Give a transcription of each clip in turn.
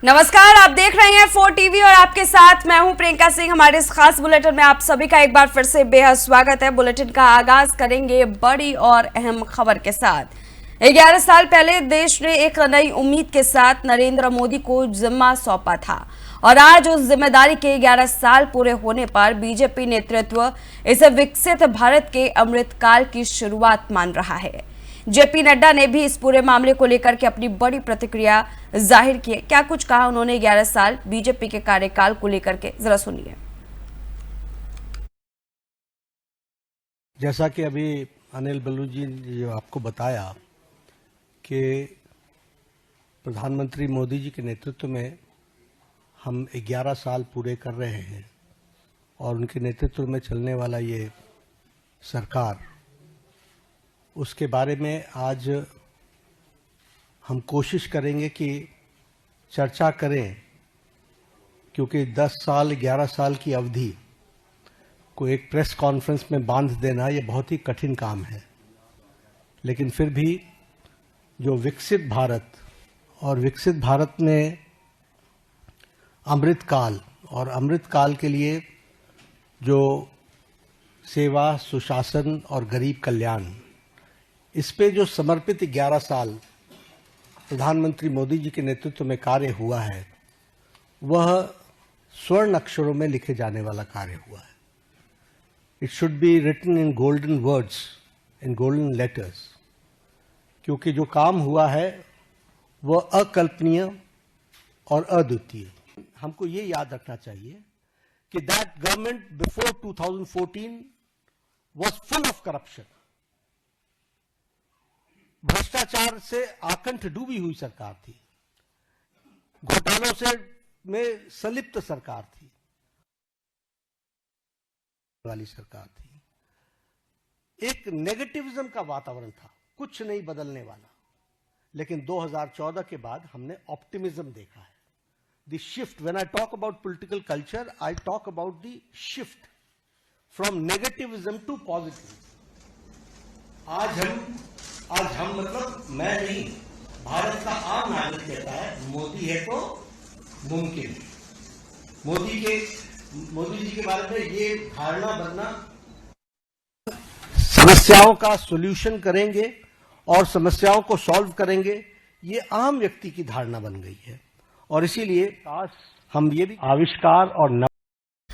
नमस्कार, आप देख रहे हैं 4 टीवी और आपके साथ मैं हूं प्रियंका सिंह। हमारे इस खास बुलेटिन में आप सभी का एक बार फिर से बेहद स्वागत है। बुलेटिन का आगाज करेंगे बड़ी और अहम खबर के साथ। 11 साल पहले देश ने एक नई उम्मीद के साथ नरेंद्र मोदी को जिम्मा सौंपा था और आज उस जिम्मेदारी के 11 साल पूरे होने पर बीजेपी नेतृत्व इसे विकसित भारत के अमृतकाल की शुरुआत मान रहा है। जेपी नड्डा ने भी इस पूरे मामले को लेकर के अपनी बड़ी प्रतिक्रिया जाहिर की है। क्या कुछ कहा उन्होंने 11 साल बीजेपी के कार्यकाल को लेकर के, जरा सुनिए। जैसा कि अभी अनिल बलूच जी ने जो आपको बताया कि प्रधानमंत्री मोदी जी के नेतृत्व में हम 11 साल पूरे कर रहे हैं और उनके नेतृत्व में चलने वाला ये सरकार, उसके बारे में आज हम कोशिश करेंगे कि चर्चा करें, क्योंकि 10 साल 11 साल की अवधि को एक प्रेस कॉन्फ्रेंस में बांध देना ये बहुत ही कठिन काम है। लेकिन फिर भी जो विकसित भारत और विकसित भारत में अमृतकाल और अमृतकाल के लिए जो सेवा, सुशासन और गरीब कल्याण, इस पे जो समर्पित 11 साल प्रधानमंत्री मोदी जी के नेतृत्व में कार्य हुआ है, वह स्वर्ण अक्षरों में लिखे जाने वाला कार्य हुआ है। It should be written in golden words, in golden letters, क्योंकि जो काम हुआ है वह अकल्पनीय और अद्वितीय। हमको ये याद रखना चाहिए कि that government before 2014 was full of corruption. भ्रष्टाचार से आकंठ डूबी हुई सरकार थी, घोटालों से में संलिप्त सरकार थी, वाली सरकार थी। एक नेगेटिविज्म का वातावरण था, कुछ नहीं बदलने वाला। लेकिन 2014 के बाद हमने ऑप्टिमिज्म देखा है। The shift, when I talk about political culture, I talk about the shift from negativism to positive. आज हम मतलब मैं नहीं, भारत का आम नागरिक कहता है मोदी है तो मुमकिन। मोदी जी के बारे में ये धारणा बनना, समस्याओं का सॉल्यूशन करेंगे और समस्याओं को सॉल्व करेंगे, ये आम व्यक्ति की धारणा बन गई है। और इसीलिए आज हम ये भी आविष्कार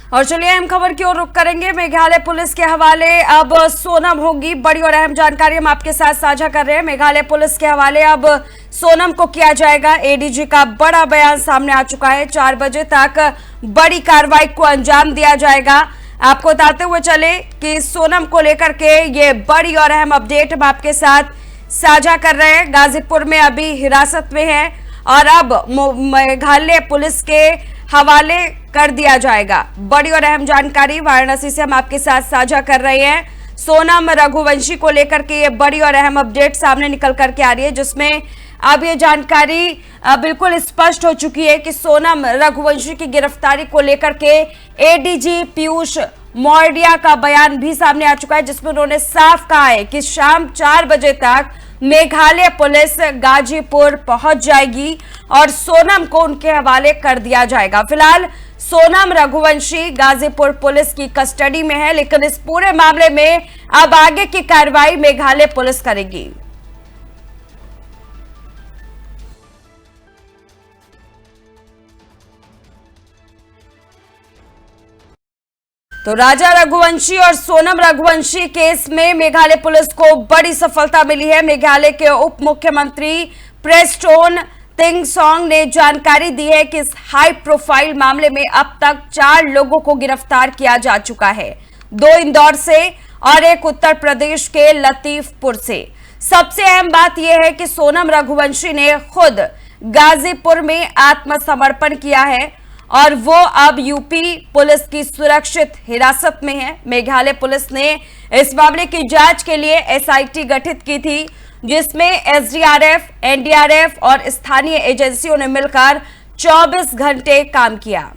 और चलिए अहम खबर की ओर रुख करेंगे। मेघालय पुलिस के हवाले अब सोनम होगी। बड़ी और अहम जानकारी हम आपके साथ साझा कर रहे हैं। मेघालय पुलिस के हवाले अब सोनम को किया जाएगा। एडीजी का बड़ा बयान सामने आ चुका है। 4 बजे तक बड़ी कार्रवाई को अंजाम दिया जाएगा। आपको बताते हुए चले कि सोनम को लेकर के ये बड़ी और अहम अपडेट हम आपके साथ साझा कर रहे हैं। गाजीपुर में अभी हिरासत में है और अब मेघालय पुलिस के हवाले कर दिया जाएगा। बड़ी और अहम जानकारी वाराणसी से हम आपके साथ साझा कर रहे हैं। सोनम रघुवंशी को लेकर के ये बड़ी और अहम अपडेट सामने निकल करके आ रही है, जिसमें अब ये जानकारी बिल्कुल स्पष्ट हो चुकी है कि सोनम रघुवंशी की गिरफ्तारी को लेकर के एडीजी पीयूष मौर्य का बयान भी सामने आ चुका है, जिसमें उन्होंने साफ कहा है कि शाम 4 बजे तक मेघालय पुलिस गाजीपुर पहुंच जाएगी और सोनम को उनके हवाले कर दिया जाएगा। फिलहाल सोनम रघुवंशी गाजीपुर पुलिस की कस्टडी में है, लेकिन इस पूरे मामले में अब आगे की कार्रवाई मेघालय पुलिस करेगी। तो राजा रघुवंशी और सोनम रघुवंशी केस में मेघालय पुलिस को बड़ी सफलता मिली है। मेघालय के उप मुख्यमंत्री प्रेस्टोन तिंगसोंग ने जानकारी दी है कि इस हाई प्रोफाइल मामले में अब तक 4 लोगों को गिरफ्तार किया जा चुका है, 2 इंदौर से और 1 उत्तर प्रदेश के लतीफपुर से। सबसे अहम बात यह है कि सोनम रघुवंशी ने खुद गाजीपुर में आत्मसमर्पण किया है और वो अब यूपी पुलिस की सुरक्षित हिरासत में है। मेघालय पुलिस ने इस मामले की जांच के लिए एसआईटी गठित की थी, जिसमें एसडीआरएफ, एनडीआरएफ और स्थानीय एजेंसियों ने मिलकर 24 घंटे काम किया।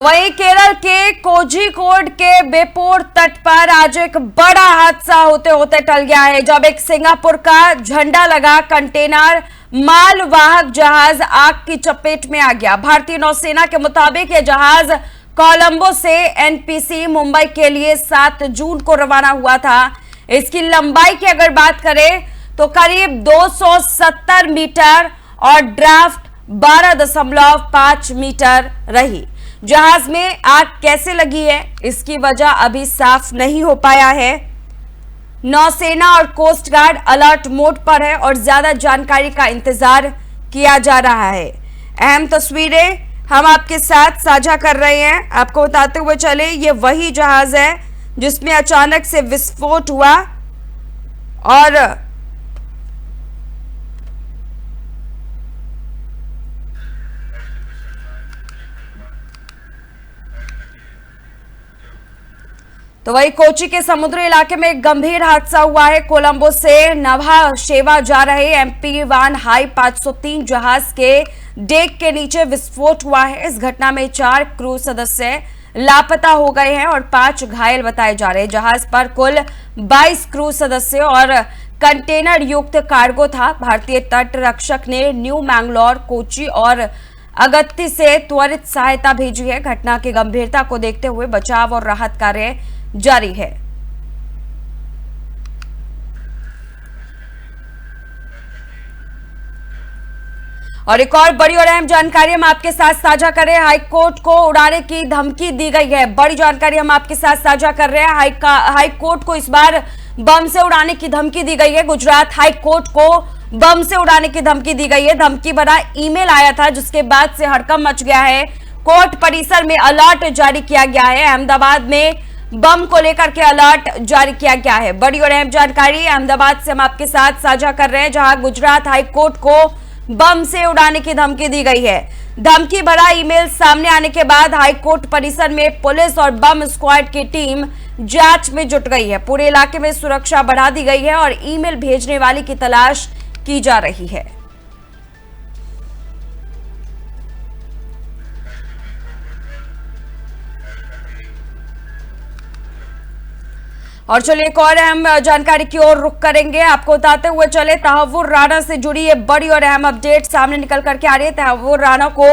वहीं केरल के कोझिकोड के बेपोर तट पर आज एक बड़ा हादसा होते होते टल गया है, जब एक सिंगापुर का झंडा लगा कंटेनर मालवाहक जहाज आग की चपेट में आ गया। भारतीय नौसेना के मुताबिक यह जहाज कोलंबो से एनपीसी मुंबई के लिए 7 जून को रवाना हुआ था। इसकी लंबाई की अगर बात करें तो करीब 270 मीटर और ड्राफ्ट 12.5 मीटर रही। जहाज में आग कैसे लगी है, इसकी वजह अभी साफ नहीं हो पाया है। नौसेना और कोस्ट गार्ड अलर्ट मोड पर है और ज्यादा जानकारी का इंतजार किया जा रहा है। अहम तस्वीरें हम आपके साथ साझा कर रहे हैं। आपको बताते हुए चले, ये वही जहाज है जिसमें अचानक से विस्फोट हुआ और तो वही कोची के समुद्री इलाके में एक गंभीर हादसा हुआ है। कोलंबो से नभा शेवा जा रहे MP1 हाई 503 जहाज के डेक के नीचे विस्फोट हुआ है। इस घटना में 4 क्रू सदस्य लापता हो गए हैं और 5 घायल बताए जा रहे हैं। जहाज पर कुल 22 क्रू सदस्य और कंटेनर युक्त कार्गो था। भारतीय तट रक्षक ने न्यू मैंगलोर, कोची और अगत्ती से त्वरित सहायता भेजी है। घटना की गंभीरता को देखते हुए बचाव और राहत कार्य जारी है। और एक और बड़ी और अहम जानकारी हम आपके साथ साझा कर रहे हैं। हाईकोर्ट को उड़ाने की धमकी दी गई है। बड़ी जानकारी हम आपके साथ साझा कर रहे हैं। हाईकोर्ट को इस बार बम से उड़ाने की धमकी दी गई है। गुजरात हाईकोर्ट को बम से उड़ाने की धमकी दी गई है। धमकी भरा ईमेल आया था, जिसके बाद से हड़कंप मच गया है। कोर्ट परिसर में अलर्ट जारी किया गया है। अहमदाबाद में बम को लेकर के अलर्ट जारी किया गया है। बड़ी और अहम जानकारी अहमदाबाद से हम आपके साथ साझा कर रहे हैं, जहां गुजरात हाईकोर्ट को बम से उड़ाने की धमकी दी गई है। धमकी भरा ईमेल सामने आने के बाद हाईकोर्ट परिसर में पुलिस और बम स्क्वाड की टीम जांच में जुट गई है। पूरे इलाके में सुरक्षा बढ़ा दी गई है और ईमेल भेजने वाले की तलाश की जा रही है। और चलिए एक और अहम जानकारी की ओर रुख करेंगे। आपको बताते हुए चले, तहव्वुर राणा से जुड़ी ये बड़ी और अहम अपडेट सामने निकल करके आ रही है। तहव्वुर राणा को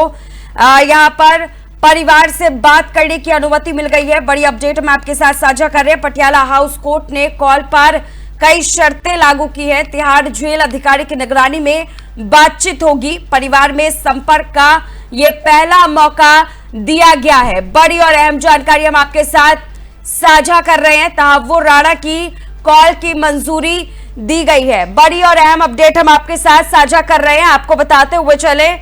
यहां पर परिवार से बात करने की अनुमति मिल गई है। बड़ी अपडेट हम आपके साथ साझा कर रहे हैं। पटियाला हाउस कोर्ट ने कॉल पर कई शर्तें लागू की है। तिहाड़ जेल अधिकारी की निगरानी में बातचीत होगी। परिवार में संपर्क का ये पहला मौका दिया गया है। बड़ी और अहम जानकारी हम आपके साथ साझा कर रहे हैं। तहव्वुर राणा की कॉल की मंजूरी दी गई है। बड़ी और अहम अपडेट हम आपके साथ साझा कर रहे हैं। आपको बताते हुए चले,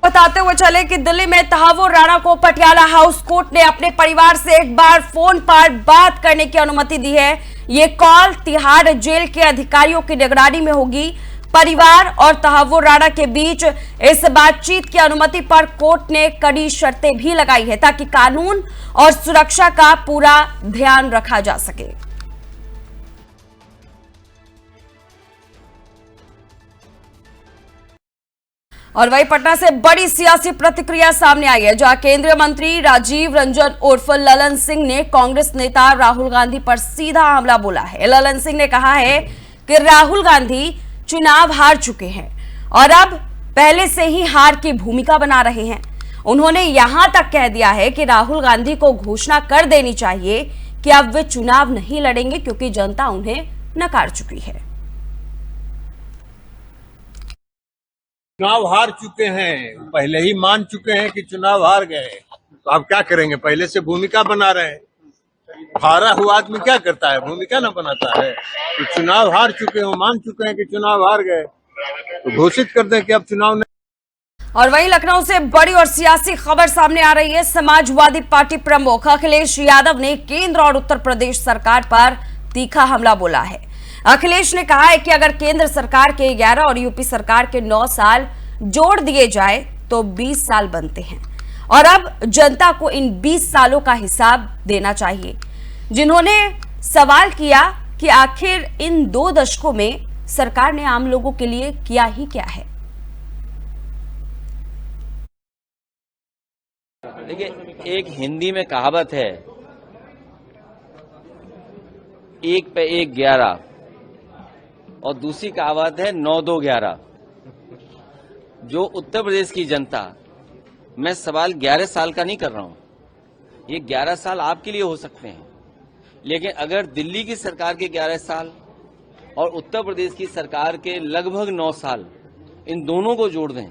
बताते हुए चले कि दिल्ली में तहव्वुर राणा को पटियाला हाउस कोर्ट ने अपने परिवार से एक बार फोन पर बात करने की अनुमति दी है। ये कॉल तिहाड़ जेल के अधिकारियों की निगरानी में होगी। परिवार और तहव्वुर राणा के बीच इस बातचीत की अनुमति पर कोर्ट ने कड़ी शर्तें भी लगाई है, ताकि कानून और सुरक्षा का पूरा ध्यान रखा जा सके। और वही पटना से बड़ी सियासी प्रतिक्रिया सामने आई है, जहां केंद्रीय मंत्री राजीव रंजन उर्फ ललन सिंह ने कांग्रेस नेता राहुल गांधी पर सीधा हमला बोला है। ललन सिंह ने कहा है कि राहुल गांधी चुनाव हार चुके हैं और अब पहले से ही हार की भूमिका बना रहे हैं उन्होंने यहां तक कह दिया है कि राहुल गांधी को घोषणा कर देनी चाहिए कि अब वे चुनाव नहीं लड़ेंगे क्योंकि जनता उन्हें नकार चुकी है। चुनाव हार चुके हैं, पहले ही मान चुके हैं कि चुनाव हार गए, तो अब क्या करेंगे? पहले से भूमिका बना रहे हैं। हारा हुआ आदमी क्या करता है? भूमिका ना बनाता है। तो चुनाव हार चुके हैं, मान चुके हैं कि चुनाव हार गए, तो घोषित कर दें कि अब चुनाव नहीं। और वहीं लखनऊ से बड़ी और सियासी खबर सामने आ रही है। समाजवादी पार्टी प्रमुख अखिलेश यादव ने केंद्र और उत्तर प्रदेश सरकार पर तीखा हमला बोला है। अखिलेश ने कहा है कि अगर केंद्र सरकार के 11 और यूपी सरकार के 9 साल जोड़ दिए जाए तो 20 साल बनते हैं और अब जनता को इन 20 सालों का हिसाब देना चाहिए। जिन्होंने सवाल किया कि आखिर इन 2 दशकों में सरकार ने आम लोगों के लिए किया ही क्या है। देखिए, एक हिंदी में कहावत है, 1 पे 1 11, और दूसरी कहावत है 9 2 11। जो उत्तर प्रदेश की जनता, मैं सवाल 11 साल का नहीं कर रहा हूं, ये 11 साल आपके लिए हो सकते हैं, लेकिन अगर दिल्ली की सरकार के 11 साल और उत्तर प्रदेश की सरकार के लगभग 9 साल, इन दोनों को जोड़ दें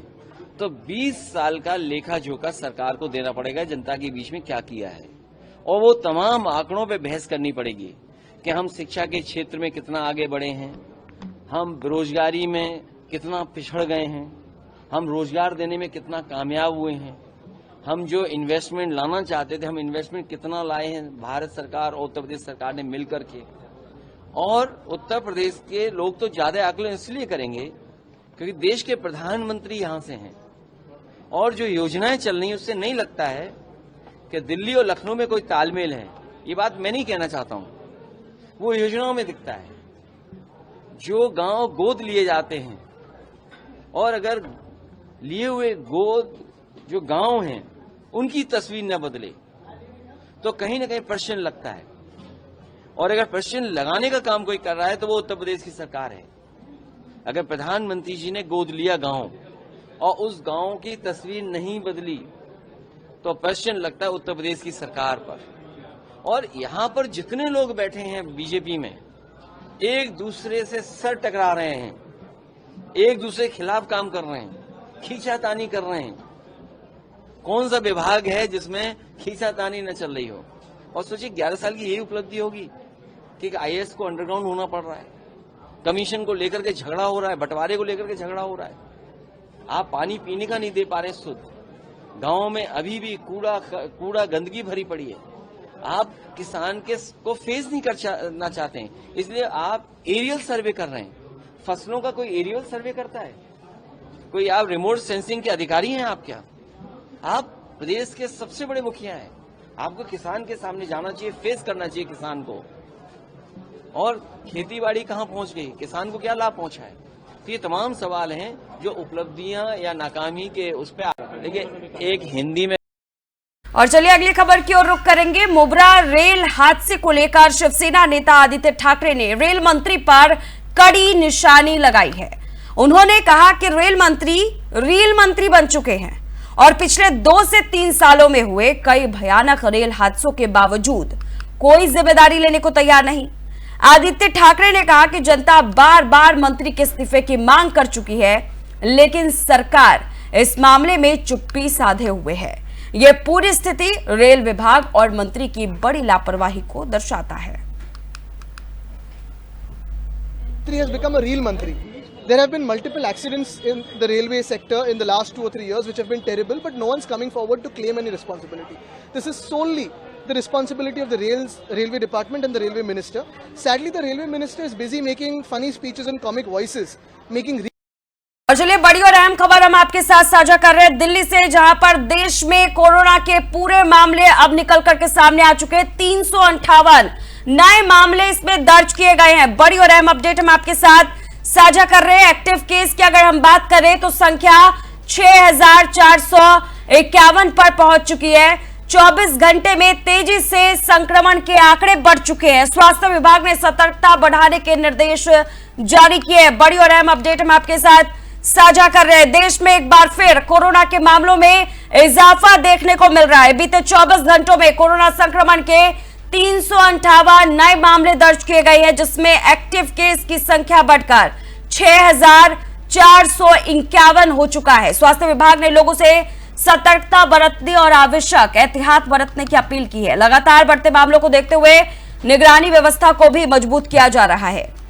तो 20 साल का लेखा जोखा सरकार को देना पड़ेगा जनता के बीच में क्या किया है। और वो तमाम आंकड़ों पे बहस करनी पड़ेगी कि हम शिक्षा के क्षेत्र में कितना आगे बढ़े हैं, हम बेरोजगारी में कितना पिछड़ गए हैं, हम रोजगार देने में कितना कामयाब हुए हैं, हम जो इन्वेस्टमेंट लाना चाहते थे हम इन्वेस्टमेंट कितना लाए हैं भारत सरकार और उत्तर प्रदेश सरकार ने मिलकर के। और उत्तर प्रदेश के लोग तो ज्यादा आकलन इसलिए करेंगे क्योंकि देश के प्रधानमंत्री यहां से हैं और जो योजनाएं चल रही हैं उससे नहीं लगता है कि दिल्ली और लखनऊ में कोई तालमेल है। ये बात मैं नहीं कहना चाहता हूं, वो योजनाओं में दिखता है। जो गांव गोद लिए जाते हैं और अगर लिए हुए गोद जो गांव हैं उनकी तस्वीर न बदले तो कहीं ना कहीं प्रश्न लगता है। और अगर प्रश्न लगाने का काम कोई कर रहा है तो वो उत्तर प्रदेश की सरकार है। अगर प्रधानमंत्री जी ने गोद लिया गांव और उस गांव की तस्वीर नहीं बदली तो प्रश्न लगता है उत्तर प्रदेश की सरकार पर। और यहां पर जितने लोग बैठे हैं बीजेपी में, एक दूसरे से सर टकरा रहे हैं, एक दूसरे के खिलाफ काम कर रहे हैं, खींचातानी कर रहे हैं। कौन सा विभाग है जिसमें खींचातानी न चल रही हो? और सोचिए 11 साल की यही उपलब्धि होगी कि आईएएस को अंडरग्राउंड होना पड़ रहा है, कमीशन को लेकर के झगड़ा हो रहा है, बंटवारे को लेकर के झगड़ा हो रहा है, आप पानी पीने का नहीं दे पा रहे शुद्ध, गांव में अभी भी कूड़ा गंदगी भरी पड़ी है, आप किसान को फेस नहीं करना चाहते हैं, इसलिए आप एरियल सर्वे कर रहे हैं। फसलों का कोई एरियल सर्वे करता है? कोई आप रिमोट सेंसिंग के अधिकारी हैं? आप क्या? आप प्रदेश के सबसे बड़े मुखिया हैं, आपको किसान के सामने जाना चाहिए, फेस करना चाहिए किसान को। और खेतीबाड़ी कहां पहुंच गई, किसान को क्या लाभ पहुंचा है? तो ये तमाम सवाल हैं जो उपलब्धियां या नाकामी के उस पर। देखिए, एक हिंदी में। और चलिए अगली खबर की ओर रुख करेंगे। मुबरा रेल हादसे को लेकर शिवसेना नेता आदित्य ठाकरे ने रेल मंत्री पर कड़ी निशानी लगाई है। उन्होंने कहा कि रेल मंत्री बन चुके हैं और पिछले 2 से 3 सालों में हुए कई भयानक रेल हादसों के बावजूद कोई जिम्मेदारी लेने को तैयार नहीं। आदित्य ठाकरे ने कहा कि जनता बार बार मंत्री के इस्तीफे की मांग कर चुकी है, लेकिन सरकार इस मामले में चुप्पी साधे हुए है। यह पूरी स्थिति रेल विभाग और मंत्री की बड़ी लापरवाही को दर्शाता है। He has become a real Mantri. There have been multiple accidents in the railway sector in the last 2 or 3 years which have been terrible, but no one's coming forward to claim any responsibility. This is solely the responsibility of the railway department and the railway minister. Sadly, the railway minister is busy making funny speeches and comic voices, making. और चलिए बड़ी और अहम खबर हम आपके साथ साझा कर रहे हैं दिल्ली से, जहां पर देश में कोरोना के पूरे मामले अब निकल करके सामने आ चुके हैं। 358 नए मामले इसमें दर्ज किए गए हैं। बड़ी और अहम अपडेट हम आपके साथ साझा कर रहे हैं। एक्टिव केस की अगर हम बात करें तो संख्या 6451 पर पहुंच चुकी है। 24 घंटे में तेजी से संक्रमण के आंकड़े बढ़ चुके हैं। स्वास्थ्य विभाग ने सतर्कता बढ़ाने के निर्देश जारी किए हैं। बड़ी और अहम अपडेट हम आपके साथ साझा कर रहे हैं। देश में एक बार फिर कोरोना के मामलों में इजाफा देखने को मिल रहा है। बीते 24 घंटों में कोरोना संक्रमण के 358 नए मामले दर्ज किए गए हैं, जिसमें एक्टिव केस की संख्या बढ़कर 6451 हो चुका है। स्वास्थ्य विभाग ने लोगों से सतर्कता बरतने और आवश्यक एहतियात बरतने की अपील की है। लगातार बढ़ते मामलों को देखते हुए निगरानी व्यवस्था को भी मजबूत किया जा रहा है।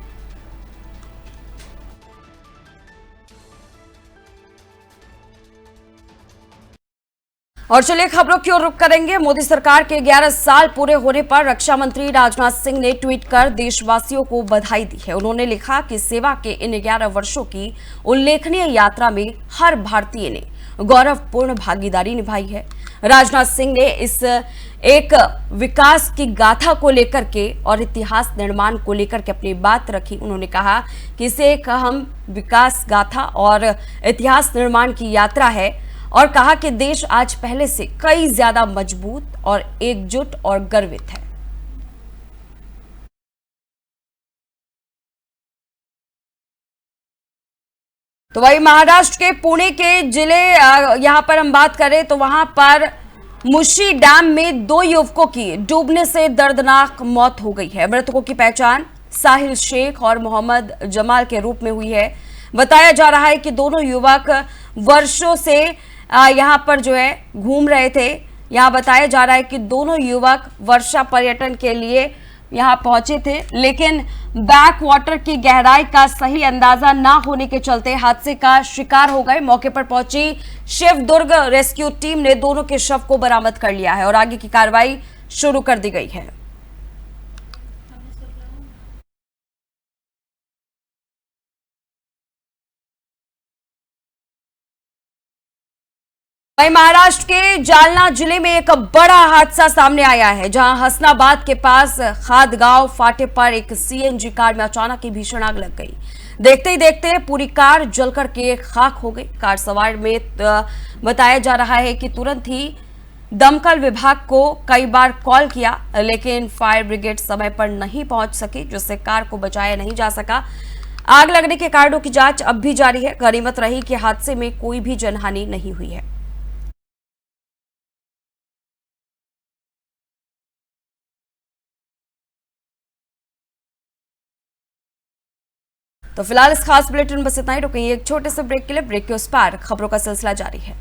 और चलिए खबरों की ओर रुख करेंगे। मोदी सरकार के 11 साल पूरे होने पर रक्षा मंत्री राजनाथ सिंह ने ट्वीट कर देशवासियों को बधाई दी है। उन्होंने लिखा कि सेवा के इन 11 वर्षों की उल्लेखनीय यात्रा में हर भारतीय ने गौरवपूर्ण भागीदारी निभाई है। राजनाथ सिंह ने इस एक विकास की गाथा को लेकर के और इतिहास निर्माण को लेकर के अपनी बात रखी। उन्होंने कहा कि इसे एक अहम विकास गाथा और इतिहास निर्माण की यात्रा है और कहा कि देश आज पहले से कई ज्यादा मजबूत और एकजुट और गर्वित है। तो वही महाराष्ट्र के पुणे के जिले यहां पर हम बात करें तो वहां पर मुशी डैम में 2 युवकों की डूबने से दर्दनाक मौत हो गई है। मृतकों की पहचान साहिल शेख और मोहम्मद जमाल के रूप में हुई है। बताया जा रहा है कि दोनों युवक वर्षों से यहां पर जो है घूम रहे थे। यहां बताया जा रहा है कि दोनों युवक वर्षा पर्यटन के लिए यहां पहुंचे थे, लेकिन बैक वाटर की गहराई का सही अंदाजा ना होने के चलते हादसे का शिकार हो गए। मौके पर पहुंची शिवदुर्ग रेस्क्यू टीम ने दोनों के शव को बरामद कर लिया है और आगे की कार्रवाई शुरू कर दी गई है। वहीं महाराष्ट्र के जालना जिले में एक बड़ा हादसा सामने आया है, जहां हसनाबाद के पास खादगांव फाटे पर एक सीएनजी कार में अचानक ही भीषण आग लग गई। देखते ही देखते पूरी कार जलकर के खाक हो गई। कार सवार में बताया जा रहा है कि तुरंत ही दमकल विभाग को कई बार कॉल किया, लेकिन फायर ब्रिगेड समय पर नहीं पहुंच सकी, जिससे कार को बचाया नहीं जा सका। आग लगने के कारणों की जांच अब भी जारी है। गनीमत रही कि हादसे में कोई भी जनहानि नहीं हुई है। तो फिलहाल इस खास बुलेटिन में बस इतना ही। रुकेंगे एक छोटे से ब्रेक के लिए। ब्रेक के उस पार खबरों का सिलसिला जारी है।